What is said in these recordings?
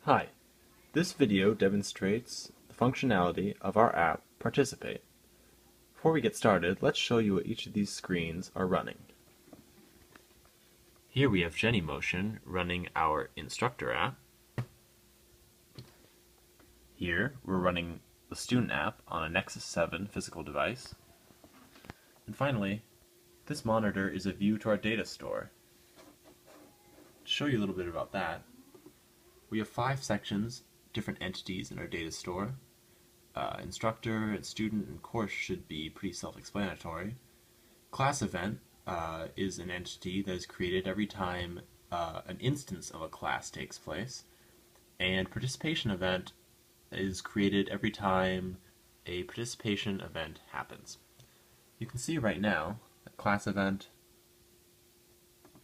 Hi, this video demonstrates the functionality of our app Participate. Before we get started, let's show you what each of these screens are running. Here we have Genymotion running our instructor app. Here we're running the student app on a Nexus 7 physical device. And finally, this monitor is a view to our data store. To show you a little bit about that, we have 5 sections, different entities in our data store. Instructor and student and course should be pretty self-explanatory. Class event is an entity that is created every time an instance of a class takes place. And participation event is created every time a participation event happens. You can see right now that class event,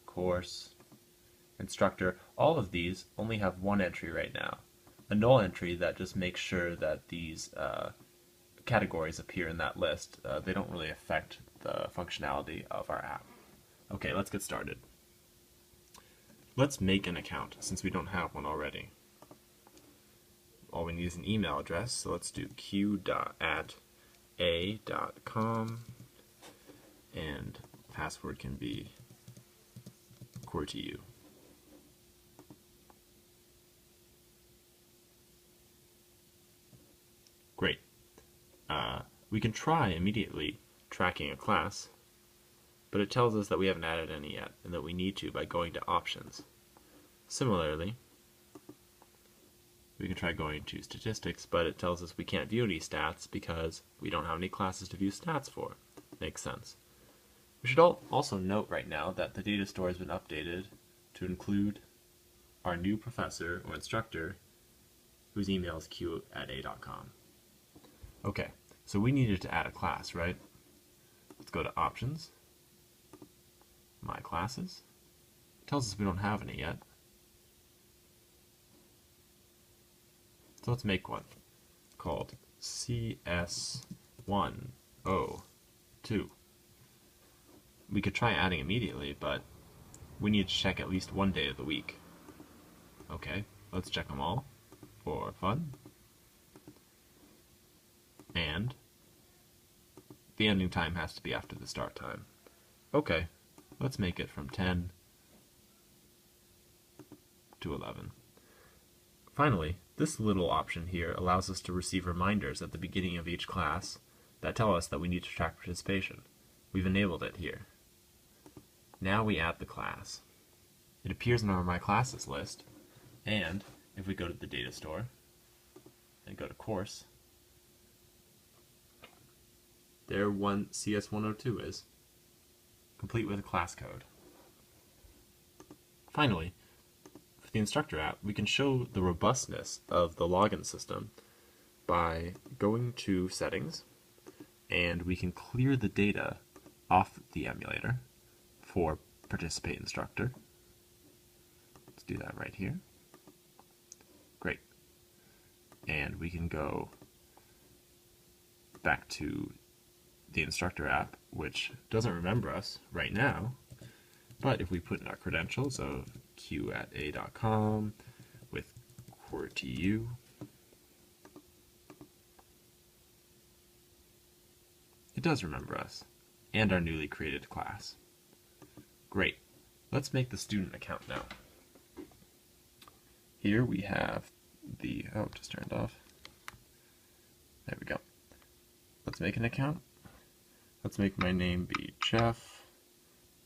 course, instructor, all of these only have one entry right now. A null entry that just makes sure that these categories appear in that list. They don't really affect the functionality of our app. Okay, let's get started. Let's make an account since we don't have one already. All we need is an email address, so let's do q.at.a.com and password can be QWERTYou. Great. We can try immediately tracking a class, but it tells us that we haven't added any yet, and that we need to by going to Options. Similarly, we can try going to Statistics, but it tells us we can't view any stats because we don't have any classes to view stats for. Makes sense. We should also note right now that the data store has been updated to include our new professor or instructor whose email is q@a.com. Okay, so we needed to add a class, right? Let's go to Options, My Classes. It tells us we don't have any yet. So let's make one called CS160. We could try adding immediately, but we need to check at least one day of the week. Okay, let's check them all for fun. And the ending time has to be after the start time. Okay, let's make it from 10 to 11. Finally, this little option here allows us to receive reminders at the beginning of each class that tell us that we need to track participation. We've enabled it here. Now we add the class. It appears in our My Classes list, and if we go to the data store and go to course, there CS160 is, complete with a class code. Finally, for the instructor app, we can show the robustness of the login system by going to Settings, and we can clear the data off the emulator for Participate Instructor. Let's do that right here. Great. And we can go back to the instructor app, which doesn't remember us right now, but if we put in our credentials of q@a.com with QWERTYou, it does remember us and our newly created class. Great. Let's make the student account now. Here we have the, just turned off. There we go. Let's make an account. Let's make my name be Jeff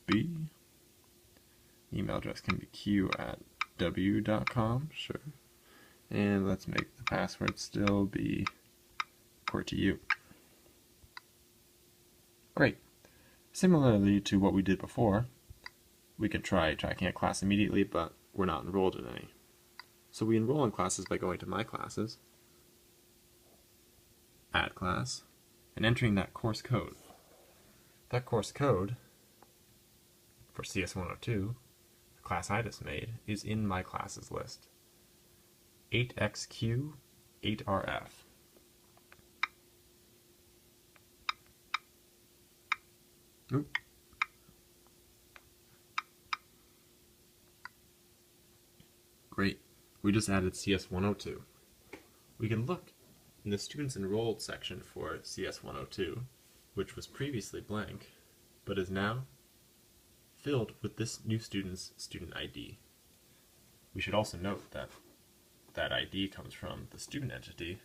B. Email address can be q@w.com, sure. And let's make the password still be QWERTYou. Great. Similarly to what we did before, we could try tracking a class immediately, but we're not enrolled in any. So we enroll in classes by going to My Classes, Add Class, and entering that course code. That course code for CS102, the class I just made, is in My Classes list. 8XQ8RF. Oop. Great. we just added CS102. We can look in the Students Enrolled section for CS102, which was previously blank, but is now filled with this new student's student ID. We should also note that that ID comes from the student entity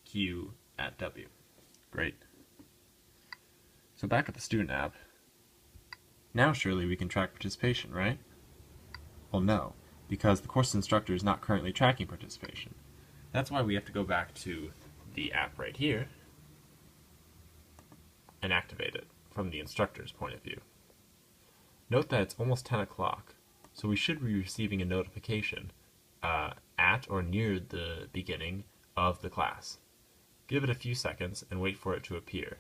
Q at W. Great. So back at the student app, now surely we can track participation, right? Well, no, because the course instructor is not currently tracking participation. That's why we have to go back to the app right here and activate it from the instructor's point of view. Note that it's almost 10 o'clock, so we should be receiving a notification at or near the beginning of the class. Give it a few seconds and wait for it to appear.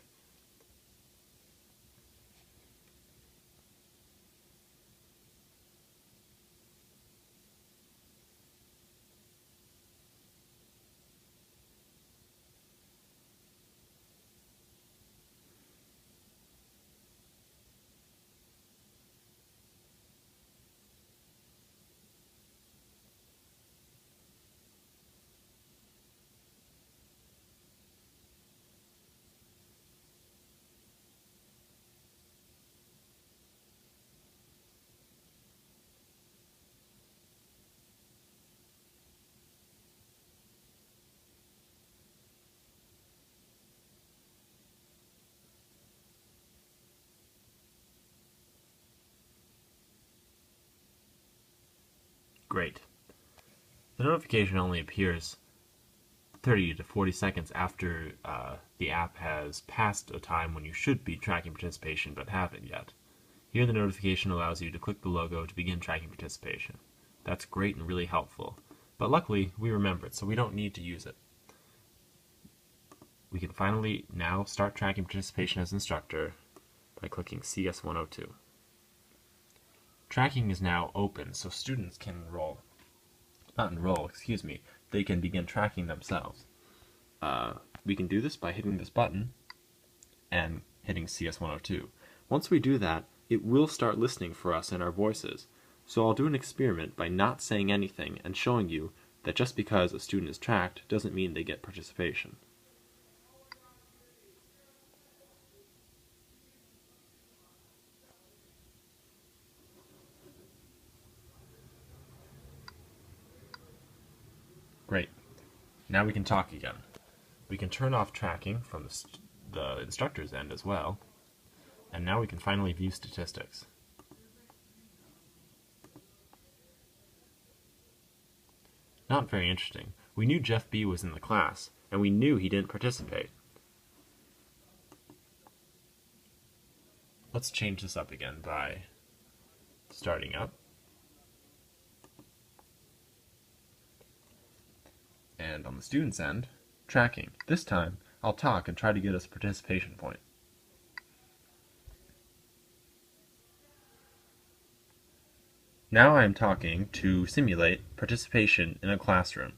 Great. The notification only appears 30 to 40 seconds after the app has passed a time when you should be tracking participation but haven't yet. Here the notification allows you to click the logo to begin tracking participation. That's great and really helpful, but luckily we remembered, so we don't need to use it. We can finally now start tracking participation as instructor by clicking CS102. Tracking is now open, so students can they can begin tracking themselves. We can do this by hitting this button and hitting CS102. Once we do that, it will start listening for us and our voices. So I'll do an experiment by not saying anything and showing you that just because a student is tracked doesn't mean they get participation. Great. Now we can talk again. We can turn off tracking from the instructor's end as well, and now we can finally view statistics. Not very interesting. We knew Jeff B was in the class, and we knew he didn't participate. Let's change this up again by starting up. And on the student's end, tracking. This time, I'll talk and try to get us a participation point. Now I am talking to simulate participation in a classroom.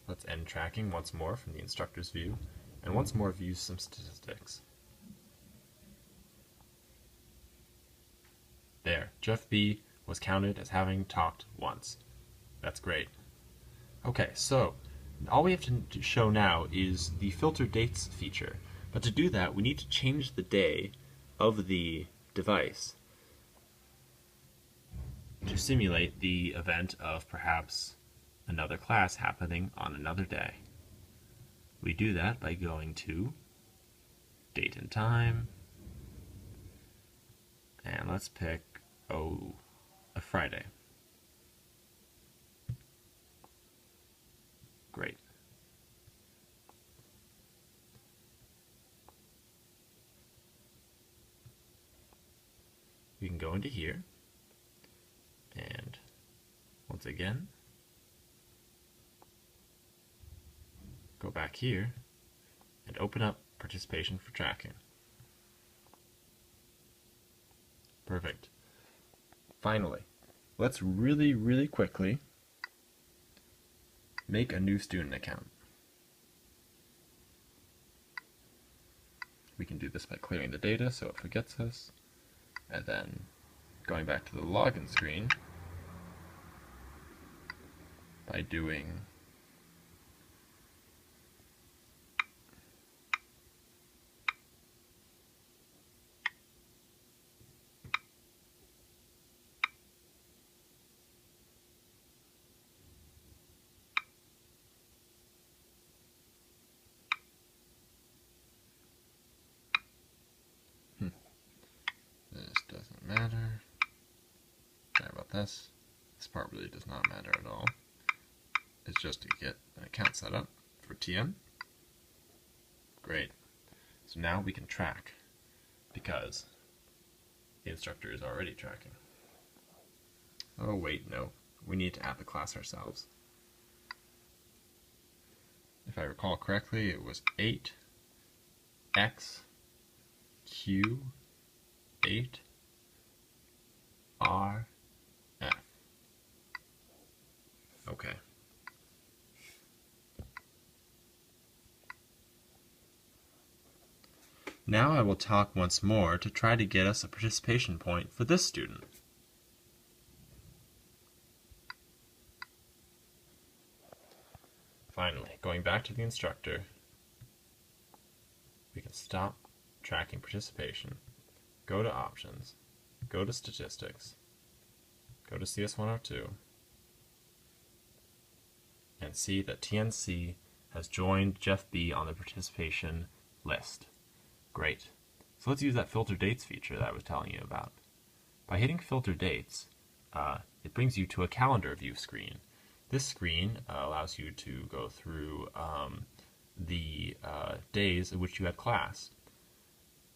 Let's end tracking once more from the instructor's view, and once more view some statistics. There, Jeff B was counted as having talked once. That's great. Okay, so all we have to show now is the filter dates feature. But to do that, we need to change the day of the device to simulate the event of perhaps another class happening on another day. We do that by going to date and time, and let's pick, a Friday. Great. We can go into here, and once again, go back here, and open up participation for tracking. Perfect. Finally, let's really quickly make a new student account. We can do this by clearing the data so it forgets us, and then going back to the login screen by doing this doesn't matter. Sorry about this. This part really does not matter at all. It's just to get an account set up for TN. Great. So now we can track because the instructor is already tracking. Oh wait, no. We need to add the class ourselves. If I recall correctly, it was 8xq8rf. Okay. Now I will talk once more to try to get us a participation point for this student. Finally, going back to the instructor, we can stop tracking participation, go to Options, go to Statistics, go to CS102, and see that TNC has joined Jeff B on the participation list. Great. So let's use that filter dates feature that I was telling you about. By hitting filter dates, it brings you to a calendar view screen. This screen allows you to go through the days in which you had class.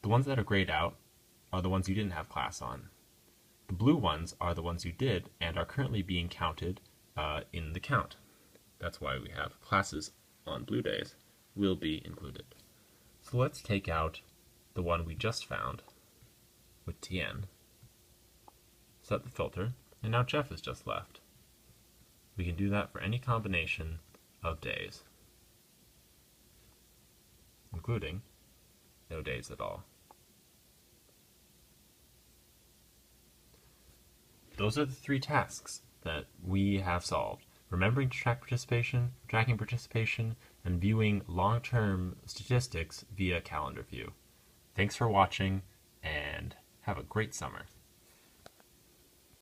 The ones that are grayed out are the ones you didn't have class on. The blue ones are the ones you did and are currently being counted in the count. That's why we have classes on blue days will be included. So let's take out the one we just found with TN, set the filter, and now Jeff is just left. We can do that for any combination of days, including no days at all. Those are the 3 tasks that we have solved: remembering to track participation, tracking participation, and viewing long-term statistics via calendar view. Thanks for watching, and have a great summer.